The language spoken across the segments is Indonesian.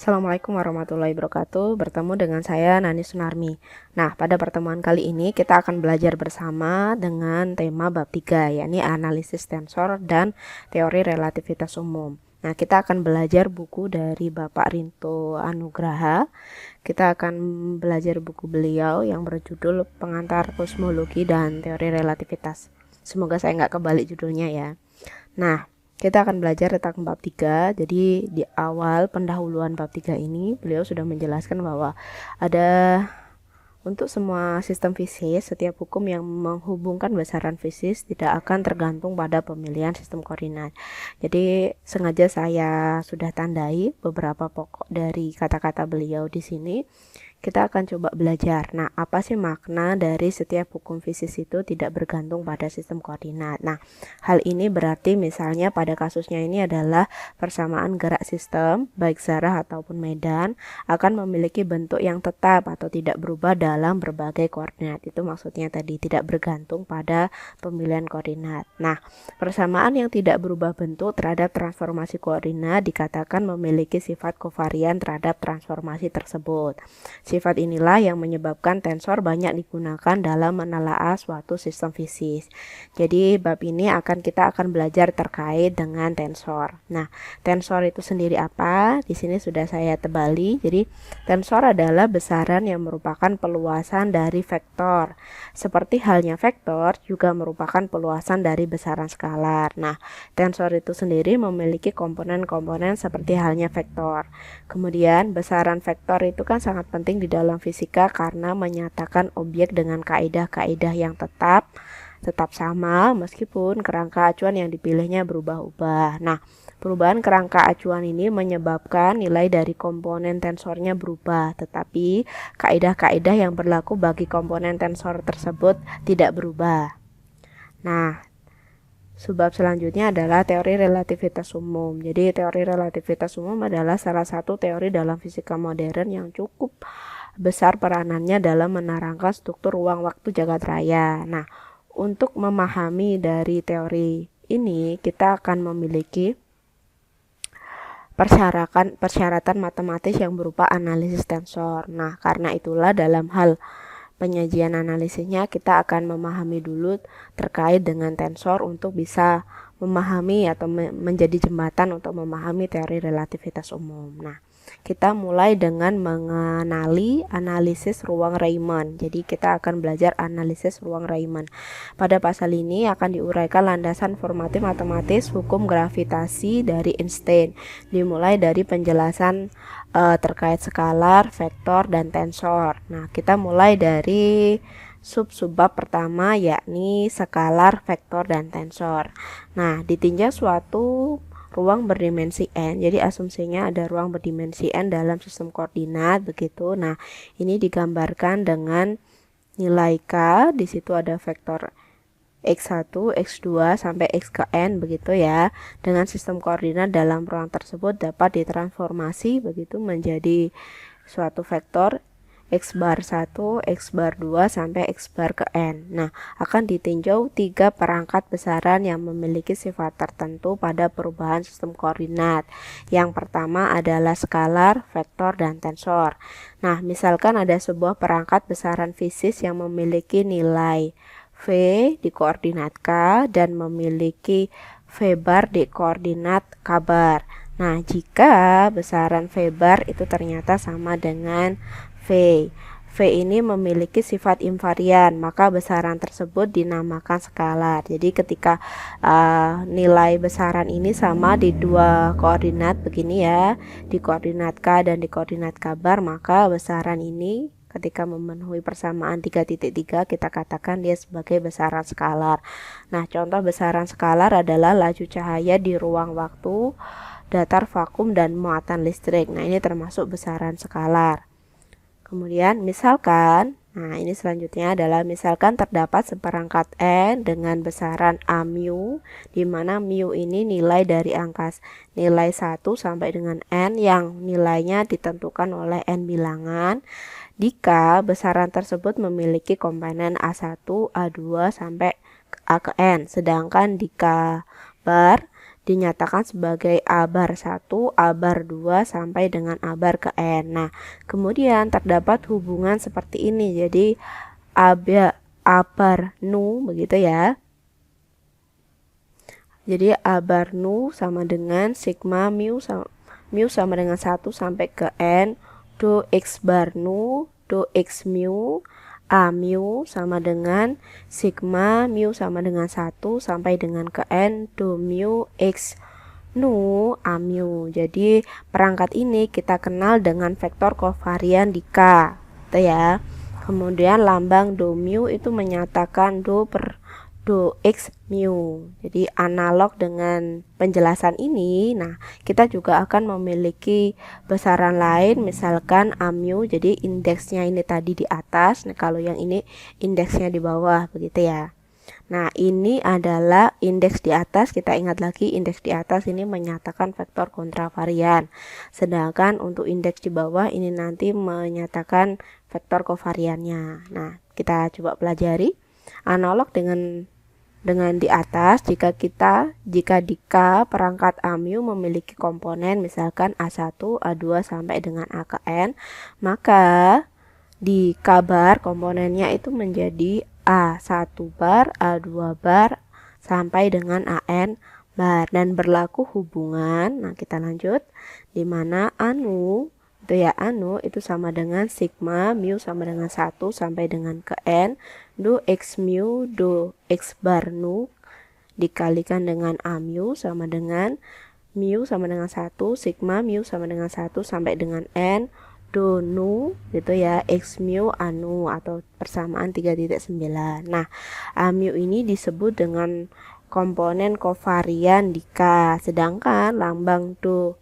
Assalamualaikum warahmatullahi wabarakatuh. Bertemu dengan saya Nani Sunarmi. Nah, pada pertemuan kali ini kita akan belajar bersama dengan tema bab 3, yakni analisis tensor dan teori relativitas umum. Nah, kita akan belajar buku dari Bapak Rinto Anugraha. Kita akan belajar buku beliau yang berjudul Pengantar Kosmologi dan Teori Relativitas. Semoga saya nggak kebalik judulnya ya. Nah, kita akan belajar tentang bab 3. Jadi di awal pendahuluan bab 3 ini beliau sudah menjelaskan bahwa ada untuk semua sistem fisik, setiap hukum yang menghubungkan besaran fisik tidak akan tergantung pada pemilihan sistem koordinat. Jadi sengaja saya sudah tandai beberapa pokok dari kata-kata beliau di sini. Kita akan coba belajar. Nah, apa sih makna dari setiap hukum fisik itu tidak bergantung pada sistem koordinat? Nah, hal ini berarti misalnya pada kasusnya ini adalah persamaan gerak sistem, baik zarah ataupun medan, akan memiliki bentuk yang tetap atau tidak berubah dalam berbagai koordinat. Itu maksudnya tadi tidak bergantung pada pemilihan koordinat. Nah, persamaan yang tidak berubah bentuk terhadap transformasi koordinat dikatakan memiliki sifat kovarian terhadap transformasi tersebut. Sifat inilah yang menyebabkan tensor banyak digunakan dalam menelaah suatu sistem fisik. Jadi bab ini kita akan belajar terkait dengan tensor. Nah, tensor itu sendiri apa? Di sini sudah saya tebali. Jadi tensor adalah besaran yang merupakan peluasan dari vektor. Seperti halnya vektor juga merupakan peluasan dari besaran skalar. Nah, tensor itu sendiri memiliki komponen-komponen seperti halnya vektor. Kemudian besaran vektor itu kan sangat penting di dalam fisika karena menyatakan objek dengan kaidah-kaidah yang tetap sama meskipun kerangka acuan yang dipilihnya berubah-ubah. Nah, perubahan kerangka acuan ini menyebabkan nilai dari komponen tensornya berubah, tetapi kaidah-kaidah yang berlaku bagi komponen tensor tersebut tidak berubah. Nah, sebab selanjutnya adalah teori relativitas umum. Jadi teori relativitas umum adalah salah satu teori dalam fisika modern yang cukup besar peranannya dalam menerangkan struktur ruang waktu jagat raya. Nah, untuk memahami dari teori ini kita akan memiliki persyaratan matematis yang berupa analisis tensor. Nah, karena itulah dalam hal penyajian analisisnya kita akan memahami dulu terkait dengan tensor untuk bisa memahami atau menjadi jembatan untuk memahami teori relativitas umum. Nah, kita mulai dengan mengenali analisis ruang Riemann. Jadi kita akan belajar analisis ruang Riemann. Pada pasal ini akan diuraikan landasan formatif matematis hukum gravitasi dari Einstein. Dimulai dari penjelasan terkait skalar, vektor, dan tensor. Nah, kita mulai dari sub-bab pertama yakni skalar, vektor, dan tensor. Nah, ditinjau suatu ruang berdimensi n. Jadi asumsinya ada ruang berdimensi n dalam sistem koordinat begitu. Nah, ini digambarkan dengan nilai k, di situ ada vektor x1, x2 sampai x ke n begitu ya. Dengan sistem koordinat dalam ruang tersebut dapat ditransformasi begitu menjadi suatu vektor x bar 1, x bar 2 sampai x bar ke n. Nah, akan ditinjau 3 perangkat besaran yang memiliki sifat tertentu pada perubahan sistem koordinat. Yang pertama adalah skalar, vektor, dan tensor. Nah, misalkan ada sebuah perangkat besaran fisik yang memiliki nilai V di koordinat K dan memiliki V bar di koordinat K bar. Nah, jika besaran V bar itu ternyata sama dengan V ini memiliki sifat invarian, maka besaran tersebut dinamakan skalar. Jadi ketika nilai besaran ini sama di dua koordinat begini ya, di koordinat K dan di koordinat K bar, maka besaran ini ketika memenuhi persamaan 3.3 kita katakan dia sebagai besaran skalar. Nah, contoh besaran skalar adalah laju cahaya di ruang waktu, datar vakum, dan muatan listrik. Nah, ini termasuk besaran skalar. Kemudian misalkan, nah ini selanjutnya adalah misalkan terdapat seperangkat n dengan besaran a mu, di mana mu ini nilai dari angka nilai 1 sampai dengan n yang nilainya ditentukan oleh n bilangan. Di K, besaran tersebut memiliki komponen A1, A2 sampai A ke n, sedangkan di K bar dinyatakan sebagai A bar 1, A bar 2 sampai dengan A bar ke N. Nah, kemudian terdapat hubungan seperti ini. Jadi A bar nu begitu ya. Jadi A bar nu sama dengan sigma mu sama dengan 1 sampai ke N do X bar nu do X mu A mu sama dengan sigma mu sama dengan 1 sampai dengan ke N do mu X nu A mu. Jadi perangkat ini kita kenal dengan vektor kovarian di K, gitu ya. Kemudian lambang do mu itu menyatakan do X mu. Jadi analog dengan penjelasan ini, nah kita juga akan memiliki besaran lain, misalkan A mu, jadi indeksnya ini tadi di atas, nah kalau yang ini indeksnya di bawah, begitu ya. Nah ini adalah indeks di atas, kita ingat lagi indeks di atas ini menyatakan vektor kontravarian, sedangkan untuk indeks di bawah ini nanti menyatakan vektor kovariannya. Nah kita coba pelajari. Analog dengan di atas, jika di K perangkat A mu memiliki komponen misalkan A1, A2 sampai dengan A ke N, maka di K bar komponennya itu menjadi A1 bar, A2 bar sampai dengan AN bar, dan berlaku hubungan. Nah, kita lanjut, di mana anu itu sama dengan sigma mu sama dengan 1 sampai dengan ke N do X mu do X bar nu dikalikan dengan A mu sama dengan 1 sigma mu sama dengan 1 sampai dengan N do nu gitu ya X mu anu atau persamaan 3.9. Nah, A mu ini disebut dengan komponen kovarian di K, sedangkan lambang do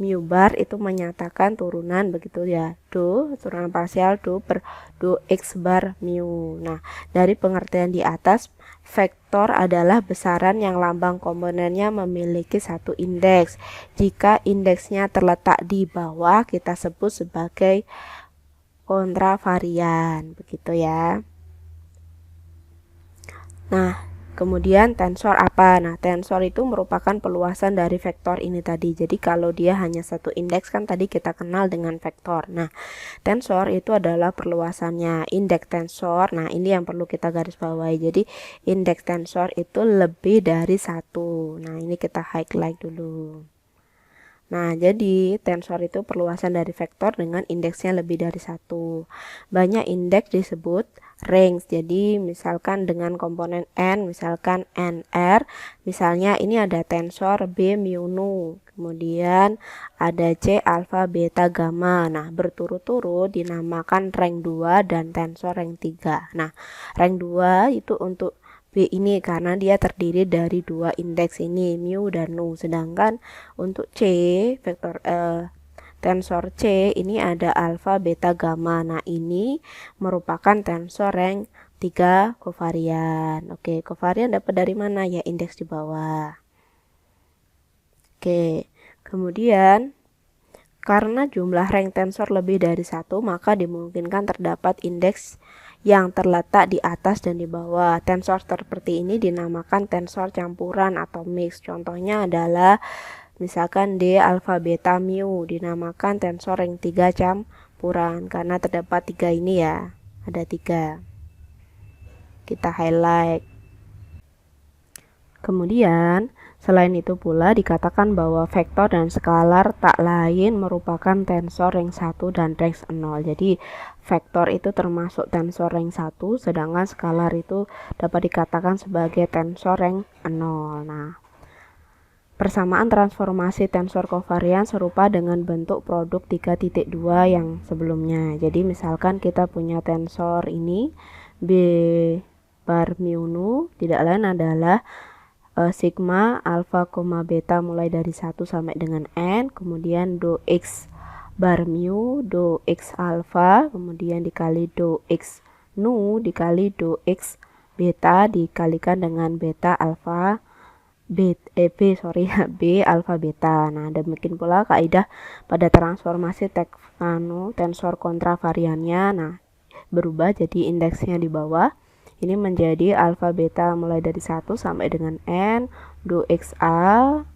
mu bar itu menyatakan turunan begitu ya, turunan parsial per do X bar mu. Nah, dari pengertian di atas, vektor adalah besaran yang lambang komponennya memiliki satu indeks. Jika indeksnya terletak di bawah, kita sebut sebagai kontravarian, begitu ya. Nah, kemudian tensor apa? Nah, tensor itu merupakan perluasan dari vektor ini tadi. Jadi kalau dia hanya satu indeks kan tadi kita kenal dengan vektor. Nah, tensor itu adalah perluasannya. Indeks tensor, nah ini yang perlu kita garis bawahi. Jadi indeks tensor itu lebih dari satu. Nah, ini kita highlight dulu. Nah, jadi tensor itu perluasan dari vektor dengan indeksnya lebih dari satu. Banyak indeks disebut range. Jadi misalkan dengan komponen n, misalkan nr, misalnya ini ada tensor B mu nu, kemudian ada C alfa beta gamma. Nah, berturut-turut dinamakan rank 2 dan tensor rank 3. Nah, rank 2 itu untuk B ini karena dia terdiri dari dua indeks ini, mu dan nu. Sedangkan untuk C, vektor tensor C ini ada alfa, beta, gamma. Nah, ini merupakan tensor rank 3 kovarian. Oke, kovarian dapat dari mana? Ya, indeks di bawah. Oke, kemudian karena jumlah rank tensor lebih dari satu, maka dimungkinkan terdapat indeks yang terletak di atas dan di bawah. Tensor seperti ini dinamakan tensor campuran atau mix. Contohnya adalah misalkan D alfa beta mu dinamakan tensor rank 3 campuran karena terdapat 3 ini ya. Ada 3. Kita highlight. Kemudian selain itu pula dikatakan bahwa vektor dan skalar tak lain merupakan tensor rank 1 dan rank 0. Jadi vektor itu termasuk tensor rank 1, sedangkan skalar itu dapat dikatakan sebagai tensor rank 0. Nah, persamaan transformasi tensor kovarian serupa dengan bentuk produk 3.2 yang sebelumnya. Jadi misalkan kita punya tensor ini B bar mu nu tidak lain adalah sigma alfa, beta mulai dari 1 sampai dengan n, kemudian do X bar mu, do X alfa, kemudian dikali do X nu, dikali do X beta, dikalikan dengan beta alfa, B alfa beta. Nah, demikian pula kaidah pada transformasi tensor kontravariannya. Nah, berubah jadi indeksnya di bawah. Ini menjadi alfa beta mulai dari 1 sampai dengan n do X A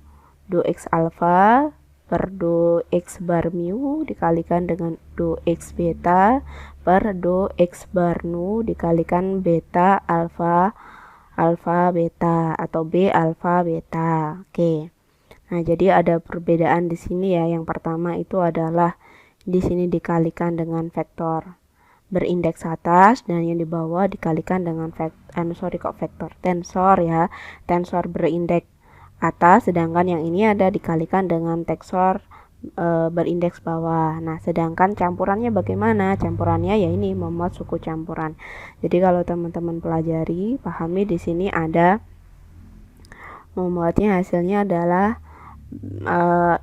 do X alfa per do X bar mu dikalikan dengan do X beta per do X bar nu dikalikan beta alfa beta atau B alfa beta. Oke. Nah, jadi ada perbedaan di sini ya. Yang pertama itu adalah di sini dikalikan dengan vektor berindeks atas dan yang di bawah dikalikan dengan tensor ya. Tensor berindeks atas, sedangkan yang ini ada dikalikan dengan tensor berindeks bawah. Nah, sedangkan campurannya bagaimana? Campurannya ya ini membuat suku campuran. Jadi kalau teman-teman pelajari, pahami di sini ada membuatnya hasilnya adalah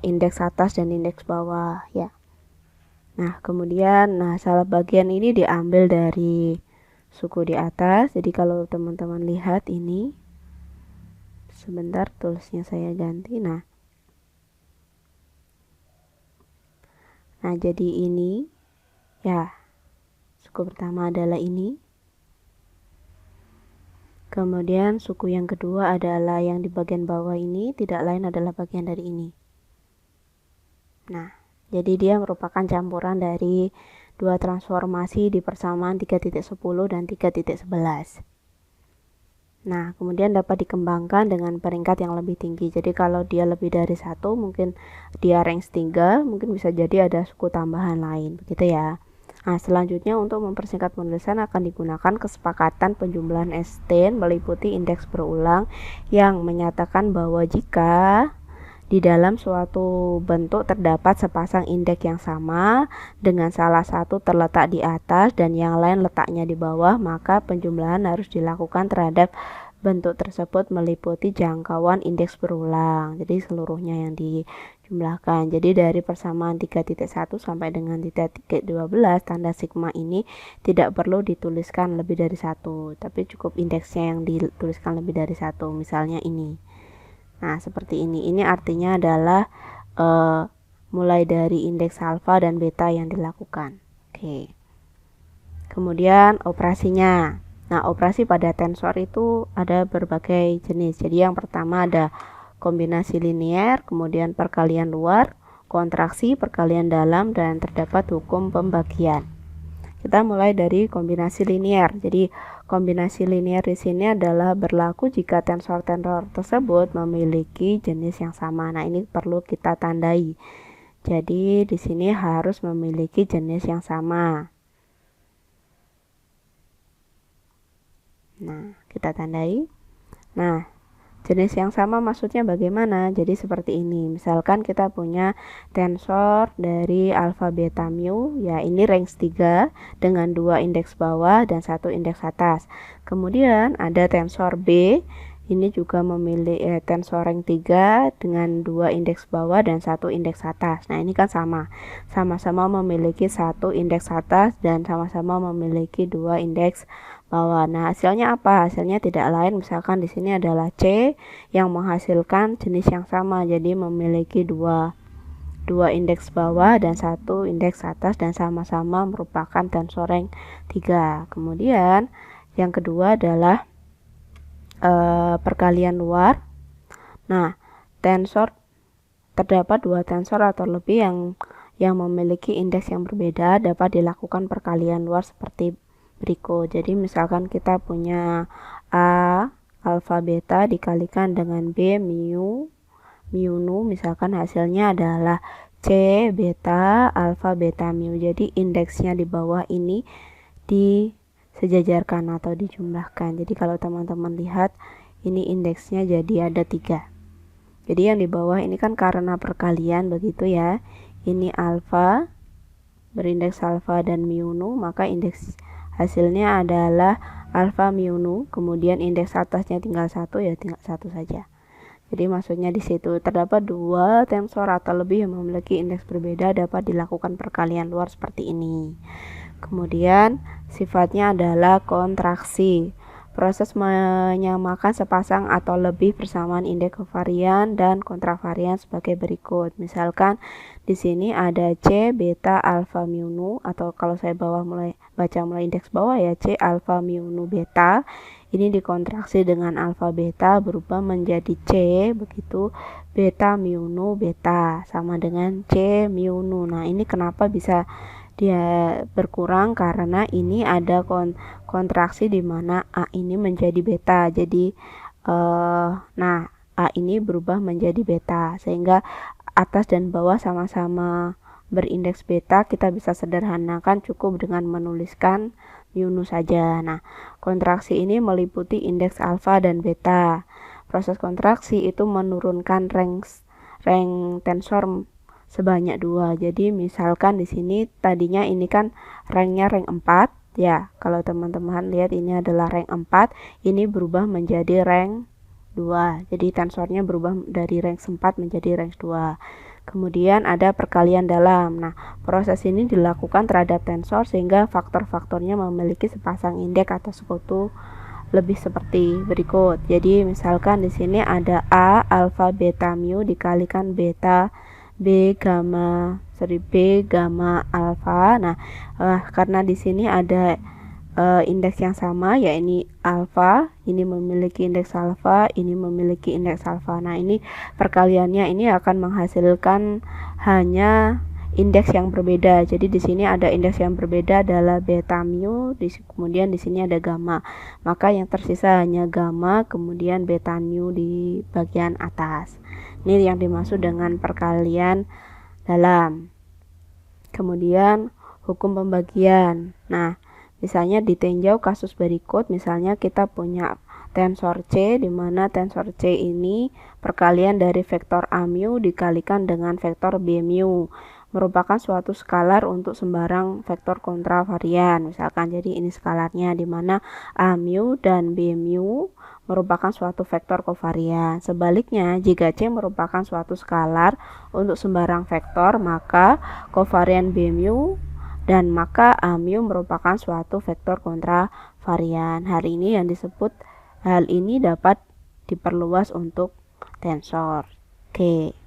indeks atas dan indeks bawah ya. Nah, kemudian salah bagian ini diambil dari suku di atas. Jadi kalau teman-teman lihat ini, sebentar tulisnya saya ganti. Nah, jadi ini ya, suku pertama adalah ini. Kemudian suku yang kedua adalah yang di bagian bawah ini, tidak lain adalah bagian dari ini. Nah, jadi dia merupakan campuran dari dua transformasi di persamaan 3.10 dan 3.11. Nah, kemudian dapat dikembangkan dengan peringkat yang lebih tinggi. Jadi kalau dia lebih dari 1, mungkin dia range 3, mungkin bisa jadi ada suku tambahan lain, begitu ya. Nah, selanjutnya untuk mempersingkat penulisan akan digunakan kesepakatan penjumlahan S10 meliputi indeks berulang yang menyatakan bahwa jika di dalam suatu bentuk terdapat sepasang indeks yang sama dengan salah satu terletak di atas dan yang lain letaknya di bawah, maka penjumlahan harus dilakukan terhadap bentuk tersebut meliputi jangkauan indeks berulang. Jadi seluruhnya yang dijumlahkan. Jadi dari persamaan 3.1 sampai dengan 3.12 tanda sigma ini tidak perlu dituliskan lebih dari 1, tapi cukup indeksnya yang dituliskan lebih dari 1. Misalnya ini. Nah, seperti ini. Ini artinya adalah mulai dari indeks alfa dan beta yang dilakukan. Oke. Kemudian operasinya. Nah, operasi pada tensor itu ada berbagai jenis. Jadi yang pertama ada kombinasi linear, kemudian perkalian luar, kontraksi, perkalian dalam, dan terdapat hukum pembagian. Kita mulai dari kombinasi linear. Jadi kombinasi linear di sini adalah berlaku jika tensor-tensor tersebut memiliki jenis yang sama. Nah, ini perlu kita tandai. Jadi di sini harus memiliki jenis yang sama. Nah, kita tandai. Nah, jenis yang sama maksudnya bagaimana? Jadi seperti ini. Misalkan kita punya tensor dari alfa beta mu, ya ini range 3 dengan 2 indeks bawah dan 1 indeks atas. Kemudian ada tensor B, ini juga memiliki tensor rank 3 dengan 2 indeks bawah dan 1 indeks atas. Nah, ini kan sama-sama memiliki 1 indeks atas dan sama-sama memiliki 2 indeks bawah. Nah, hasilnya apa? Hasilnya tidak lain, misalkan di sini adalah C yang menghasilkan jenis yang sama, jadi memiliki 2 indeks bawah dan 1 indeks atas dan sama-sama merupakan tensor rank 3. Kemudian yang kedua adalah perkalian luar. Nah, terdapat 2 tensor atau lebih yang memiliki indeks yang berbeda dapat dilakukan perkalian luar seperti berikut. Jadi misalkan kita punya A alfa beta dikalikan dengan B mu nu, misalkan hasilnya adalah C beta alfa beta mu. Jadi indeksnya di bawah ini disejajarkan atau dijumlahkan. Jadi kalau teman-teman lihat ini indeksnya jadi ada 3. Jadi yang di bawah ini kan karena perkalian begitu ya. Ini alfa berindeks alfa dan mu nu, maka indeks hasilnya adalah alfa mu nu, kemudian indeks atasnya tinggal 1, ya tinggal 1 saja. Jadi maksudnya di situ terdapat 2 tensor atau lebih yang memiliki indeks berbeda dapat dilakukan perkalian luar seperti ini. Kemudian sifatnya adalah kontraksi. Proses menyamakan sepasang atau lebih persamaan indeks kovarian dan kontravarian sebagai berikut. Misalkan di sini ada C beta alfa mu nu, atau kalau saya baca mulai indeks bawah ya, C alfa mu nu beta. ini dikontraksi dengan alfa beta berubah menjadi C, begitu beta mu nu beta sama dengan C mu nu. Nah, ini kenapa bisa dia berkurang? Karena ini ada kontraksi di mana A ini menjadi beta. Jadi nah, A ini berubah menjadi beta, sehingga atas dan bawah sama-sama berindeks beta. Kita bisa sederhanakan cukup dengan menuliskan mu nu saja. Nah, kontraksi ini meliputi indeks alfa dan beta. Proses kontraksi itu menurunkan rank tensor sebanyak 2. Jadi misalkan di sini tadinya ini kan ranknya rank 4 ya. Kalau teman-teman lihat ini adalah rank 4, ini berubah menjadi rank 2. Jadi tensornya berubah dari rank 4 menjadi rank 2. Kemudian ada perkalian dalam. Nah, proses ini dilakukan terhadap tensor sehingga faktor-faktornya memiliki sepasang indeks atau sekutu lebih seperti berikut. Jadi misalkan di sini ada A alfa beta mu dikalikan beta B gamma alfa. Nah, karena di sini ada indeks yang sama, ya ini alfa, ini memiliki indeks alfa, ini memiliki indeks alfa. Nah, ini perkaliannya ini akan menghasilkan hanya indeks yang berbeda. Jadi di sini ada indeks yang berbeda adalah beta mu, kemudian di sini ada gamma. Maka yang tersisa hanya gamma, kemudian beta mu di bagian atas. Ini yang dimaksud dengan perkalian dalam. Kemudian hukum pembagian. Nah, misalnya ditinjau kasus berikut, misalnya kita punya tensor C, di mana tensor C ini perkalian dari vektor A mu dikalikan dengan vektor B mu, merupakan suatu skalar untuk sembarang vektor kontravarian. Misalkan jadi ini skalarnya, di mana A mu dan B mu merupakan suatu vektor kovarian. Sebaliknya, jika C merupakan suatu skalar untuk sembarang vektor, maka kovarian B mu dan maka A mu merupakan suatu vektor kontravarian. Hal ini dapat diperluas untuk tensor. Oke.